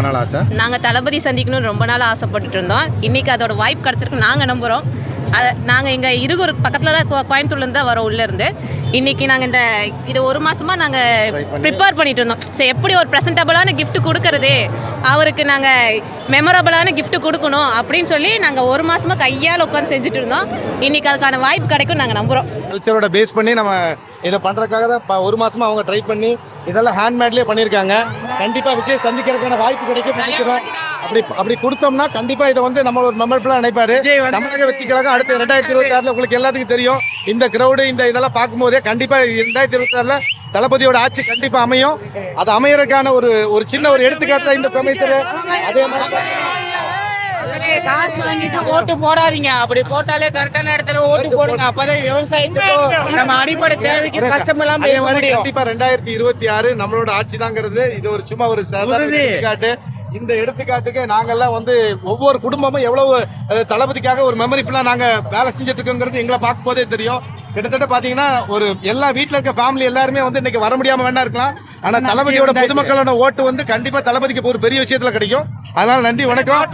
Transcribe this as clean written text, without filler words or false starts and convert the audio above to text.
நாள் ஆசை. நாங்கள் தளபதி சந்திக்கணும்னு ரொம்ப நாள் ஆசைப்பட்டுட்டு இருந்தோம். இன்றைக்கி அதோட வாய்ப்பு கிடச்சிருக்கு. நாங்கள் நம்புகிறோம். நாங்கள் இங்கே இருகூர் பக்கத்தில் தான் கோயம்புத்தூர்லேருந்து தான் வரோம் உள்ளேருந்து. இன்றைக்கி நாங்கள் இது ஒரு மாதமாக நாங்கள் ப்ரிப்பேர் பண்ணிட்டு இருந்தோம். ஸோ எப்படி ஒரு ப்ரெசன்டபுளான கிஃப்ட் கொடுக்கறது, அவருக்கு நாங்கள் மெமரபுளான கிஃப்ட் கொடுக்கணும் அப்படின்னு சொல்லி நாங்கள் ஒரு மாதமாக கையால் உட்காந்து செஞ்சுட்டு இருந்தோம். இன்றைக்கி அதுக்கான வாய்ப்பு கிடைக்கும் நாங்கள் நம்புகிறோம். கல்ச்சரோட பேஸ் பண்ணி நம்ம இதை பண்ணுறதுக்காக தான் ஒரு மாதமாக அவங்க ட்ரை பண்ணி இதெல்லாம் ஹேண்ட்மேட்லேயே பண்ணியிருக்காங்க. கண்டிப்பாக விஜய் சந்திக்கிறதுக்கான வாய்ப்பு கிடைக்கும் நினைக்கிறோம். அப்படி கொடுத்தோம்னா கண்டிப்பாக இதை வந்து நம்ம ஒரு மெமரபிளாக நினைப்பாரு. தமிழக வெற்றி கழகம் அடுத்து 2026 உங்களுக்கு எல்லாத்துக்கும் தெரியும். இந்த கிரௌடு இந்த இதெல்லாம் பார்க்கும்போதே கண்டிப்பாக 2026 தளபதியோட ஆட்சி கண்டிப்பாக அமையும். அது அமையறதுக்கான ஒரு சின்ன ஒரு எடுத்துக்காட்டு தான் இந்த கோயம்புத்தூர். அதே மாதிரி காசு வாங்கிட்டு ஓட்டு போடாதீங்க. அப்படி போட்டாலே கரெக்டான இடத்துல ஓட்டு போடுங்க. அப்பதான் விவசாயத்துக்கும் நம்ம அடிப்படை தேவைக்கு கஷ்டம் இல்லாம கண்டிப்பா 2026 நம்மளோட ஆட்சி தாங்கிறது இது ஒரு சும்மா ஒரு எடுத்துக்காட்டு. இந்த எடுத்துக்காட்டுக்கு நாங்கெல்லாம் வந்து ஒவ்வொரு குடும்பமும் எவ்வளவு தளபதிக்காக ஒரு மெமரிஃபுல்லா நாங்க வேலை செஞ்சுட்டு இருக்கோங்கிறது எங்களை பார்க்கும் போதே தெரியும். கிட்டத்தட்ட பாத்தீங்கன்னா ஒரு எல்லா வீட்டுல இருக்க ஃபேமிலி எல்லாருமே வந்து இன்னைக்கு வர முடியாம வேணா இருக்கலாம். ஆனா தளபதியோட பொதுமக்களோட ஓட்டு வந்து கண்டிப்பா தளபதிக்கு ஒரு பெரிய விஷயத்துல கிடைக்கும். அதனால நன்றி, வணக்கம்.